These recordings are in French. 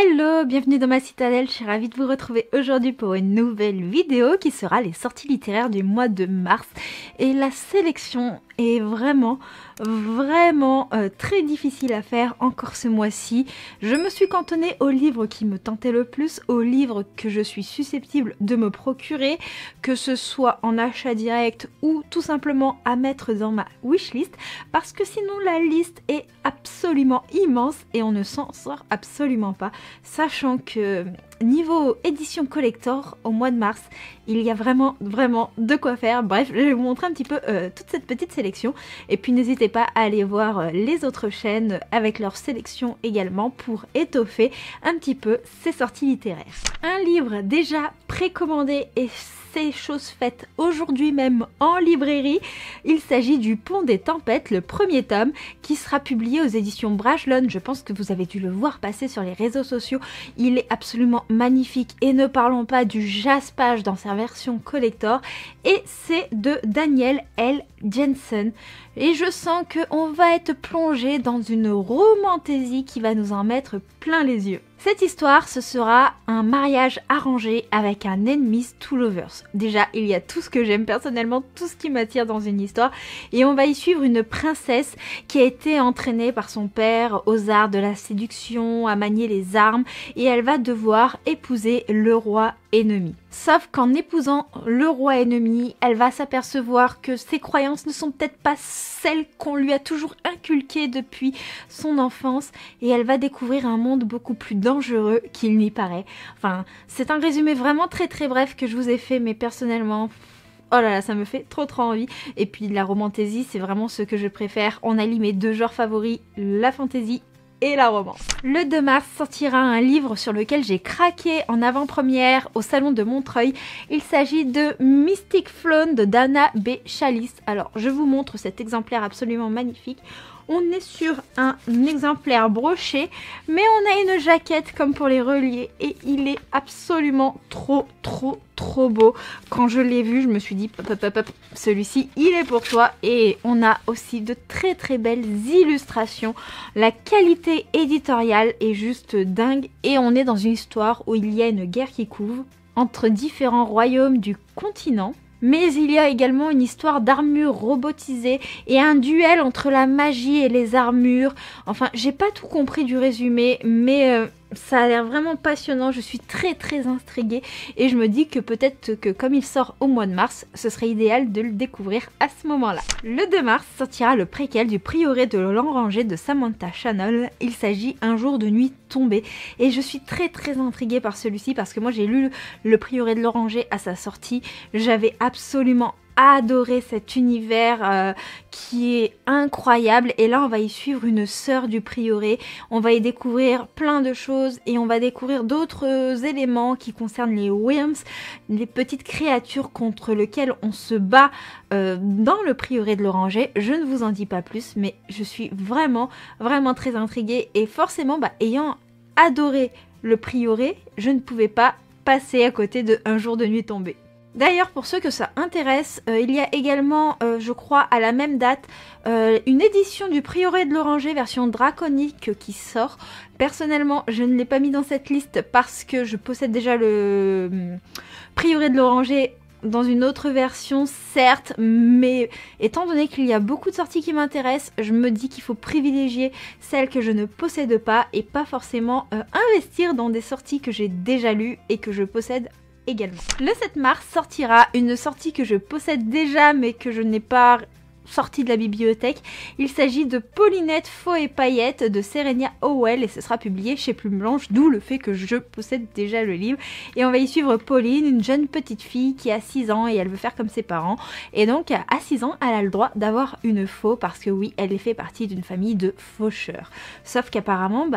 Hello, bienvenue dans ma citadelle, je suis ravie de vous retrouver aujourd'hui pour une nouvelle vidéo qui sera les sorties littéraires du mois de mars. Et la sélection est vraiment très difficile à faire encore ce mois-ci. Je me suis cantonnée aux livres qui me tentaient le plus, aux livres que je suis susceptible de me procurer, que ce soit en achat direct ou tout simplement à mettre dans ma wishlist, parce que sinon la liste est absolument immense et on ne s'en sort absolument pas, sachant que niveau édition collector au mois de mars, il y a vraiment de quoi faire. Bref, je vais vous montrer un petit peu toute cette petite sélection et puis n'hésitez pas à aller voir les autres chaînes avec leur sélection également pour étoffer un petit peu ces sorties littéraires. Un livre déjà précommandé et c'est chose faite aujourd'hui même en librairie. Il s'agit du Pont des Tempêtes, le premier tome qui sera publié aux éditions Brajlon. Je pense que vous avez dû le voir passer sur les réseaux sociaux. Il est absolument magnifique et ne parlons pas du jaspage dans sa version collector. Et c'est de Daniel L. Jensen. Et je sens qu'on va être plongé dans une romantaisie qui va nous en mettre plein les yeux. Cette histoire, ce sera un mariage arrangé avec un enemies to lovers. Déjà, il y a tout ce que j'aime personnellement, tout ce qui m'attire dans une histoire. Et on va y suivre une princesse qui a été entraînée par son père aux arts de la séduction, à manier les armes. Et elle va devoir épouser le roi ennemi. Sauf qu'en épousant le roi ennemi, elle va s'apercevoir que ses croyances ne sont peut-être pas celles qu'on lui a toujours inculquées depuis son enfance et elle va découvrir un monde beaucoup plus dangereux qu'il n'y paraît. Enfin, c'est un résumé vraiment très bref que je vous ai fait, mais personnellement, oh là là, ça me fait trop envie. Et puis la romantaisie, c'est vraiment ce que je préfère. On allie mes deux genres favoris, la fantaisie et la romance. Le 2 mars sortira un livre sur lequel j'ai craqué en avant-première au salon de Montreuil. Il s'agit de Mystic Flown de Dana B. Chalice. Alors je vous montre cet exemplaire absolument magnifique. On est sur un exemplaire broché, mais on a une jaquette comme pour les reliés et il est absolument trop beau. Quand je l'ai vu, je me suis dit celui-ci il est pour toi. Et on a aussi de très belles illustrations. La qualité éditoriale est juste dingue et on est dans une histoire où il y a une guerre qui couve entre différents royaumes du continent. Mais il y a également une histoire d'armure robotisée et un duel entre la magie et les armures. Enfin, j'ai pas tout compris du résumé, mais ça a l'air vraiment passionnant. Je suis très intriguée et je me dis que peut-être que comme il sort au mois de mars, ce serait idéal de le découvrir à ce moment-là. Le 2 mars sortira le préquel du prieuré de l'Oranger de Samantha Shannon. Il s'agit Un jour de nuit tombée et je suis très intriguée par celui-ci parce que moi j'ai lu le prieuré de l'Oranger à sa sortie. J'avais absolument adoré cet univers qui est incroyable et là on va y suivre une sœur du prieuré, on va y découvrir plein de choses et on va découvrir d'autres éléments qui concernent les Wyrms, les petites créatures contre lesquelles on se bat dans le prieuré de l'Oranger. Je ne vous en dis pas plus, mais je suis vraiment très intriguée et forcément ayant adoré le prieuré, je ne pouvais pas passer à côté de Un jour de nuit tombée. D'ailleurs, pour ceux que ça intéresse, il y a également, je crois, à la même date, une édition du Prieuré de l'Oranger version draconique qui sort. Personnellement, je ne l'ai pas mis dans cette liste parce que je possède déjà le Prieuré de l'Oranger dans une autre version, certes, mais étant donné qu'il y a beaucoup de sorties qui m'intéressent, je me dis qu'il faut privilégier celles que je ne possède pas et pas forcément investir dans des sorties que j'ai déjà lues et que je possède également. Le 7 mars sortira une sortie que je possède déjà mais que je n'ai pas sortie de la bibliothèque. Il s'agit de Paulinette Faux et Paillettes de Serenia Howell et ce sera publié chez Plume Blanche, d'où le fait que je possède déjà le livre. Et on va y suivre Pauline, une jeune petite fille qui a 6 ans et elle veut faire comme ses parents. Et donc à 6 ans, elle a le droit d'avoir une faux parce que oui, elle fait partie d'une famille de faucheurs. Sauf qu'apparemment,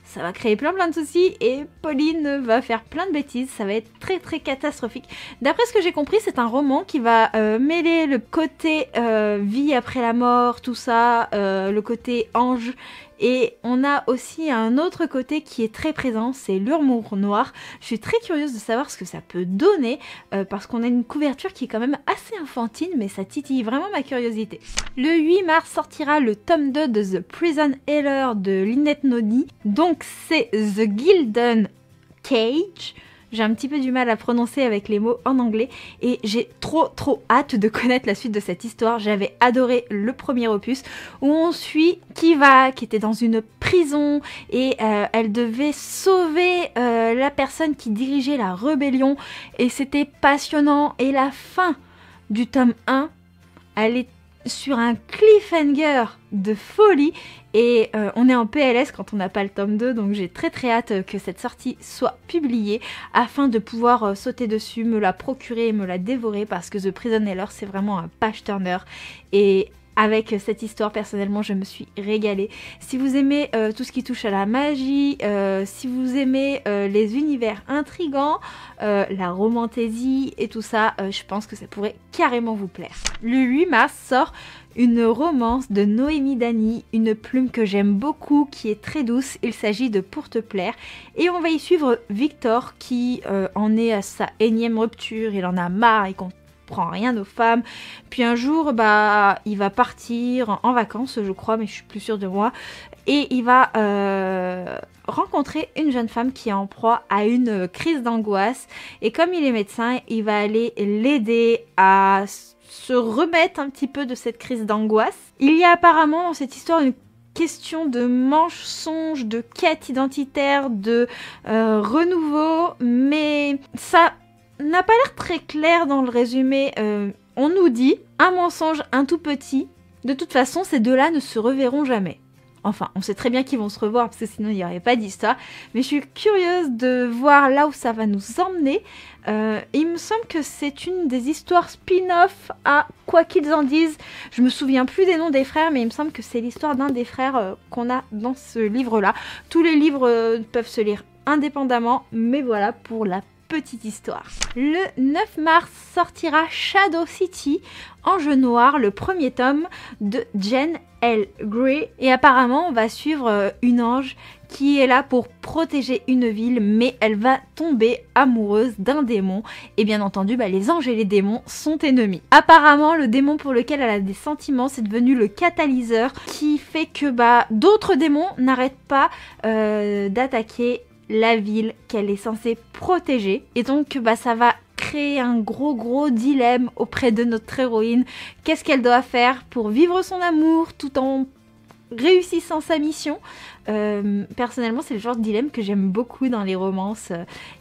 ça va créer plein de soucis et Pauline va faire plein de bêtises, ça va être très catastrophique. D'après ce que j'ai compris, c'est un roman qui va mêler le côté vie après la mort, tout ça, le côté ange Et on a aussi un autre côté qui est très présent, c'est l'humour noir. Je suis très curieuse de savoir ce que ça peut donner parce qu'on a une couverture qui est quand même assez enfantine, mais ça titille vraiment ma curiosité. Le 8 mars sortira le tome 2 de The Prison Healer de Lynette Noni. Donc c'est The Gilded Cage. J'ai un petit peu du mal à prononcer avec les mots en anglais et j'ai trop hâte de connaître la suite de cette histoire. J'avais adoré le premier opus où on suit Kiva qui était dans une prison et elle devait sauver la personne qui dirigeait la rébellion et c'était passionnant. Et la fin du tome 1, elle est sur un cliffhanger de folie et on est en PLS quand on n'a pas le tome 2, donc j'ai très hâte que cette sortie soit publiée afin de pouvoir sauter dessus, me la procurer et me la dévorer parce que The Prison Healer c'est vraiment un page turner et avec cette histoire, personnellement, je me suis régalée. Si vous aimez tout ce qui touche à la magie, si vous aimez les univers intrigants, la romantaisie et tout ça, je pense que ça pourrait carrément vous plaire. Le 8 mars sort une romance de Noémie Dany, une plume que j'aime beaucoup, qui est très douce. Il s'agit de Pour te plaire. Et on va y suivre Victor qui en est à sa énième rupture, il en a marre, il comprend rien aux femmes. Puis un jour, bah, il va partir en vacances, je crois, mais je suis plus sûre de moi. Et il va rencontrer une jeune femme qui est en proie à une crise d'angoisse. Et comme il est médecin, il va aller l'aider à se remettre un petit peu de cette crise d'angoisse. Il y a apparemment dans cette histoire une question de mensonge, de quête identitaire, de renouveau, mais ça n'a pas l'air très clair dans le résumé. On nous dit un mensonge, un tout petit. De toute façon, ces deux-là ne se reverront jamais. Enfin, on sait très bien qu'ils vont se revoir parce que sinon il n'y aurait pas d'histoire. Mais je suis curieuse de voir là où ça va nous emmener. Il me semble que c'est une des histoires spin-off à quoi qu'ils en disent. Je me souviens plus des noms des frères, mais il me semble que c'est l'histoire d'un des frères qu'on a dans ce livre-là. Tous les livres peuvent se lire indépendamment, mais voilà pour la petite histoire. Le 9 mars sortira Shadow City, Ange Noir, le premier tome de Jen L. Grey. Et apparemment, on va suivre une ange qui est là pour protéger une ville, mais elle va tomber amoureuse d'un démon. Et bien entendu, les anges et les démons sont ennemis. Apparemment, le démon pour lequel elle a des sentiments, c'est devenu le catalyseur qui fait que d'autres démons n'arrêtent pas d'attaquer la ville qu'elle est censée protéger. Et donc ça va créer un gros dilemme auprès de notre héroïne. Qu'est-ce qu'elle doit faire pour vivre son amour tout en réussissant sa mission? Personnellement, c'est le genre de dilemme que j'aime beaucoup dans les romances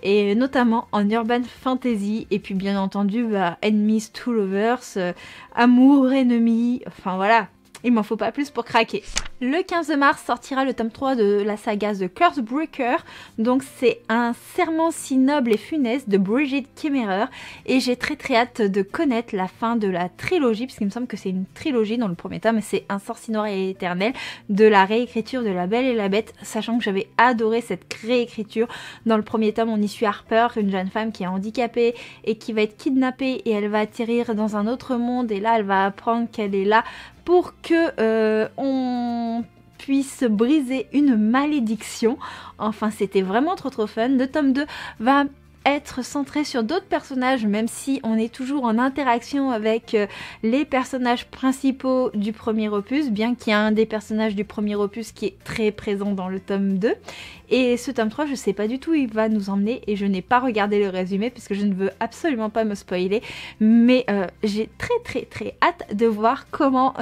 et notamment en urban fantasy. Et puis bien entendu, enemies to lovers, amour, ennemi, enfin voilà. Il m'en faut pas plus pour craquer. Le 15 mars sortira le tome 3 de la saga The Cursebreaker. Donc c'est un serment si noble et funeste de Brigid Kemmerer. Et j'ai très hâte de connaître la fin de la trilogie, puisqu'il me semble que c'est une trilogie dans le premier tome. C'est Un sorcier noir et éternel, de la réécriture de La Belle et la Bête. Sachant que j'avais adoré cette réécriture. Dans le premier tome, on y suit Harper, une jeune femme qui est handicapée et qui va être kidnappée. Et elle va atterrir dans un autre monde. Et là, elle va apprendre qu'elle est là pour que on puisse briser une malédiction. Enfin, c'était vraiment trop fun. Le tome 2 va être centré sur d'autres personnages, même si on est toujours en interaction avec les personnages principaux du premier opus, bien qu'il y ait un des personnages du premier opus qui est très présent dans le tome 2. Et ce tome 3, je sais pas du tout où il va nous emmener et je n'ai pas regardé le résumé puisque je ne veux absolument pas me spoiler, mais j'ai très hâte de voir comment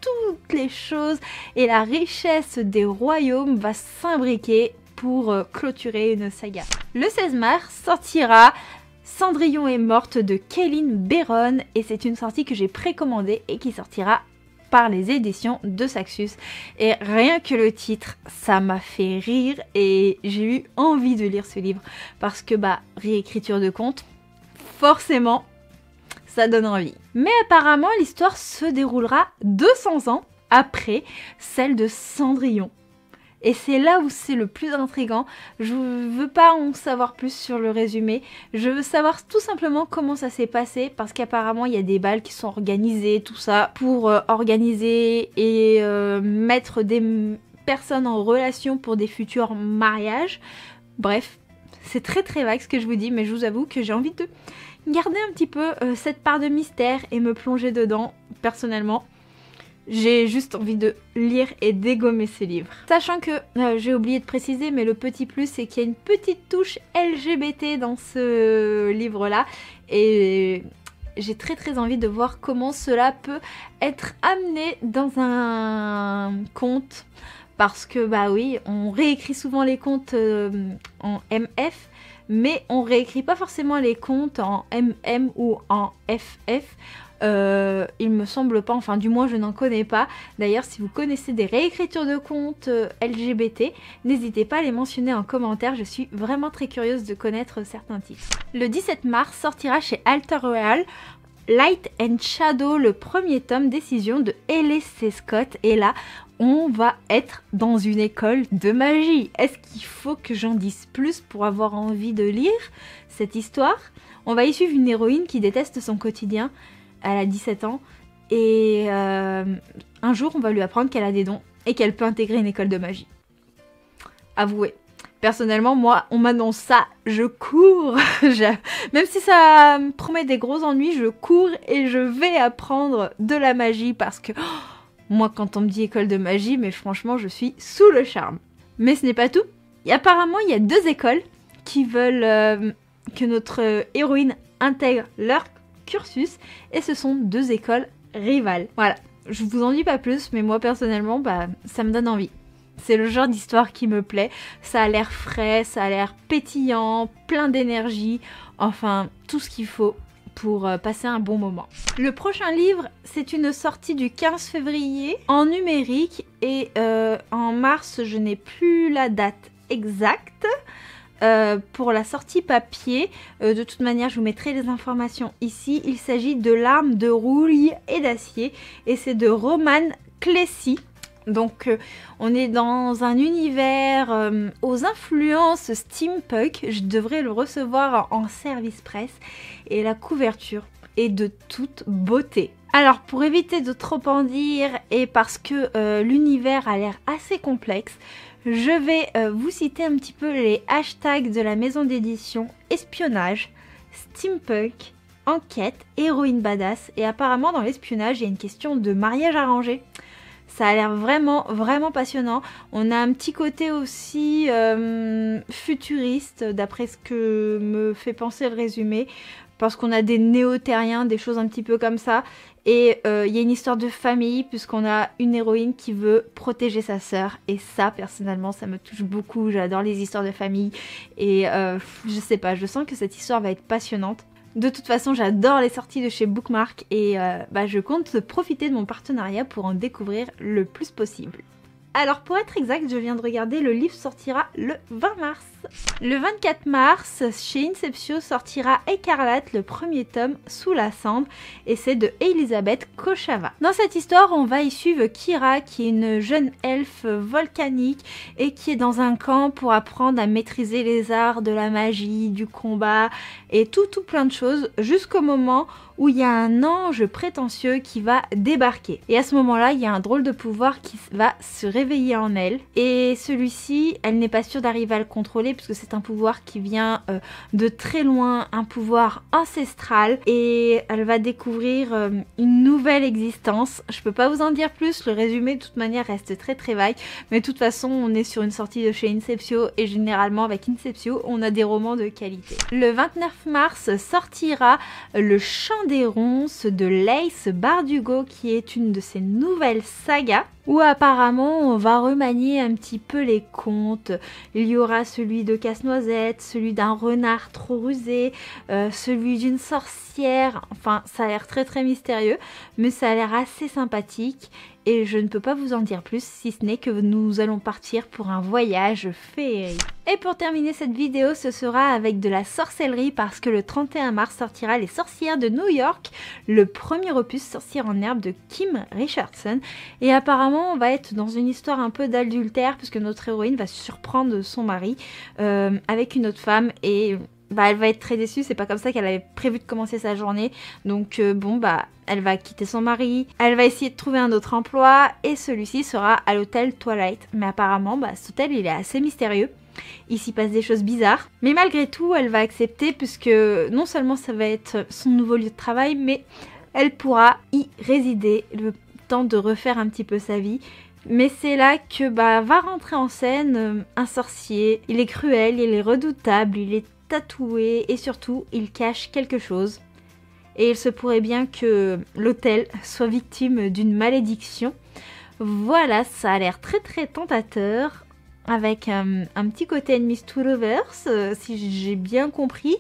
toutes les choses et la richesse des royaumes va s'imbriquer pour clôturer une saga. Le 16 mars sortira Cendrillon est morte de Kaylin Beron et c'est une sortie que j'ai précommandée et qui sortira par les éditions de Saxus. Et rien que le titre, ça m'a fait rire et j'ai eu envie de lire ce livre parce que réécriture de conte, forcément, ça donne envie. Mais apparemment, l'histoire se déroulera 200 ans après celle de Cendrillon. Et c'est là où c'est le plus intriguant. Je veux pas en savoir plus sur le résumé. Je veux savoir tout simplement comment ça s'est passé. Parce qu'apparemment il y a des bals qui sont organisés, tout ça, pour organiser et mettre des personnes en relation pour des futurs mariages. Bref, c'est très très vague ce que je vous dis, mais je vous avoue que j'ai envie de garder un petit peu cette part de mystère et me plonger dedans personnellement. J'ai juste envie de lire et dégommer ces livres. Sachant que, j'ai oublié de préciser, mais le petit plus, c'est qu'il y a une petite touche LGBT dans ce livre-là. Et j'ai très très envie de voir comment cela peut être amené dans un conte. Parce que, bah oui, on réécrit souvent les contes en MF, mais on réécrit pas forcément les contes en MM ou en FF. Il me semble pas, enfin du moins je n'en connais pas. D'ailleurs, si vous connaissez des réécritures de contes LGBT, n'hésitez pas à les mentionner en commentaire, je suis vraiment très curieuse de connaître certains titres. Le 17 mars sortira chez Alter Royal Light and Shadow, le premier tome Décision de L.C. Scott, et là on va être dans une école de magie. Est-ce qu'il faut que j'en dise plus pour avoir envie de lire cette histoire? On va y suivre une héroïne qui déteste son quotidien. Elle a 17 ans et un jour on va lui apprendre qu'elle a des dons et qu'elle peut intégrer une école de magie. Avouez, personnellement moi on m'annonce ça, je cours. Même si ça me promet des gros ennuis, je cours et je vais apprendre de la magie parce que moi quand on me dit école de magie, mais franchement je suis sous le charme. Mais ce n'est pas tout, et apparemment il y a 2 écoles qui veulent que notre héroïne intègre leur cursus, et ce sont 2 écoles rivales. Voilà, je vous en dis pas plus, mais moi personnellement, bah, ça me donne envie. C'est le genre d'histoire qui me plaît, ça a l'air frais, ça a l'air pétillant, plein d'énergie, enfin tout ce qu'il faut pour passer un bon moment. Le prochain livre, c'est une sortie du 15 février en numérique, et en mars, je n'ai plus la date exacte. Pour la sortie papier, de toute manière je vous mettrai les informations ici. Il s'agit de L'arme de rouille et d'acier, et c'est de Roman Clécy. Donc on est dans un univers aux influences steampunk. Je devrais le recevoir en service presse, et la couverture est de toute beauté. Alors pour éviter de trop en dire, et parce que l'univers a l'air assez complexe, je vais vous citer un petit peu les hashtags de la maison d'édition: espionnage, steampunk, enquête, héroïne badass, et apparemment dans l'espionnage il y a une question de mariage arrangé. Ça a l'air vraiment vraiment passionnant. On a un petit côté aussi futuriste d'après ce que me fait penser le résumé, parce qu'on a des néo-terriens, des choses un petit peu comme ça. Et il y a une histoire de famille, puisqu'on a une héroïne qui veut protéger sa sœur. Et ça, personnellement, ça me touche beaucoup. J'adore les histoires de famille. Et je sais pas, je sens que cette histoire va être passionnante. De toute façon, j'adore les sorties de chez Bookmark. Et je compte profiter de mon partenariat pour en découvrir le plus possible. Alors pour être exact, je viens de regarder, le livre sortira le 20 mars. Le 24 mars, chez Inceptio sortira Écarlate, le premier tome, Sous la cendre, et c'est de Elisabeth Kochava. Dans cette histoire, on va y suivre Kira, qui est une jeune elfe volcanique et qui est dans un camp pour apprendre à maîtriser les arts de la magie, du combat et tout plein de choses, jusqu'au moment où il y a un ange prétentieux qui va débarquer. Et à ce moment-là, il y a un drôle de pouvoir qui va se réveiller en elle. Et celui-ci, elle n'est pas sûre d'arriver à le contrôler puisque c'est un pouvoir qui vient de très loin, un pouvoir ancestral. Et elle va découvrir une nouvelle existence. Je peux pas vous en dire plus, le résumé de toute manière reste très très vague. Mais de toute façon, on est sur une sortie de chez Inceptio et généralement avec Inceptio, on a des romans de qualité. Le 29 mars sortira Le Chant des Ronces de Laïs Bardugo, qui est une de ses nouvelles sagas où apparemment on va remanier un petit peu les contes. Il y aura celui de Casse-Noisette, celui d'un renard trop rusé, celui d'une sorcière. Enfin, ça a l'air très très mystérieux, mais ça a l'air assez sympathique. Et je ne peux pas vous en dire plus, si ce n'est que nous allons partir pour un voyage féerique. Et pour terminer cette vidéo, ce sera avec de la sorcellerie, parce que le 31 mars sortira Les Sorcières de New York, le premier opus Sorcière en herbe de Kim Richardson. Et apparemment, on va être dans une histoire un peu d'adultère, puisque notre héroïne va surprendre son mari avec une autre femme. Et bah elle va être très déçue, c'est pas comme ça qu'elle avait prévu de commencer sa journée. Donc bon bah elle va quitter son mari, elle va essayer de trouver un autre emploi et celui-ci sera à l'hôtel Twilight. Mais apparemment bah cet hôtel il est assez mystérieux. Il s'y passe des choses bizarres. Mais malgré tout, elle va accepter puisque non seulement ça va être son nouveau lieu de travail, mais elle pourra y résider le temps de refaire un petit peu sa vie. Mais c'est là que bah, va rentrer en scène un sorcier. Il est cruel, il est redoutable, il est tatoué et surtout il cache quelque chose. Et il se pourrait bien que l'hôtel soit victime d'une malédiction. Voilà, ça a l'air très très tentateur. Avec un petit côté enemies to lovers, si j'ai bien compris.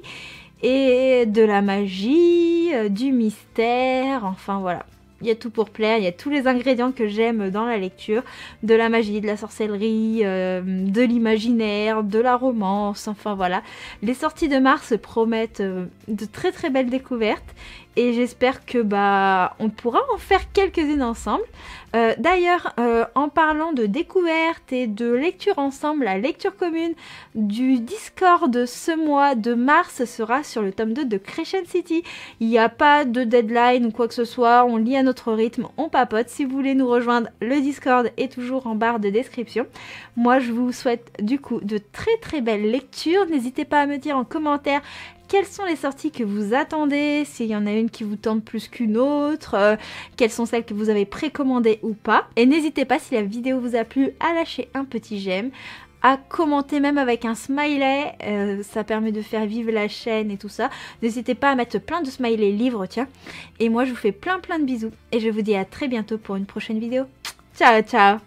Et de la magie, du mystère, enfin voilà. Il y a tout pour plaire, il y a tous les ingrédients que j'aime dans la lecture. De la magie, de la sorcellerie, de l'imaginaire, de la romance, enfin voilà. Les sorties de mars promettent de très très belles découvertes. Et j'espère que bah on pourra en faire quelques-unes ensemble. D'ailleurs, en parlant de découverte et de lecture ensemble, la lecture commune du Discord ce mois de mars sera sur le tome 2 de Crescent City. Il n'y a pas de deadline ou quoi que ce soit, on lit à notre rythme, on papote. Si vous voulez nous rejoindre, le Discord est toujours en barre de description. Moi, je vous souhaite du coup de très très belles lectures. N'hésitez pas à me dire en commentaire quelles sont les sorties que vous attendez, s'il y en a une qui vous tente plus qu'une autre, quelles sont celles que vous avez précommandées ou pas. Et n'hésitez pas, si la vidéo vous a plu, à lâcher un petit j'aime, à commenter même avec un smiley, ça permet de faire vivre la chaîne et tout ça. N'hésitez pas à mettre plein de smileys livres, tiens. Et moi je vous fais plein de bisous et je vous dis à très bientôt pour une prochaine vidéo. Ciao ciao.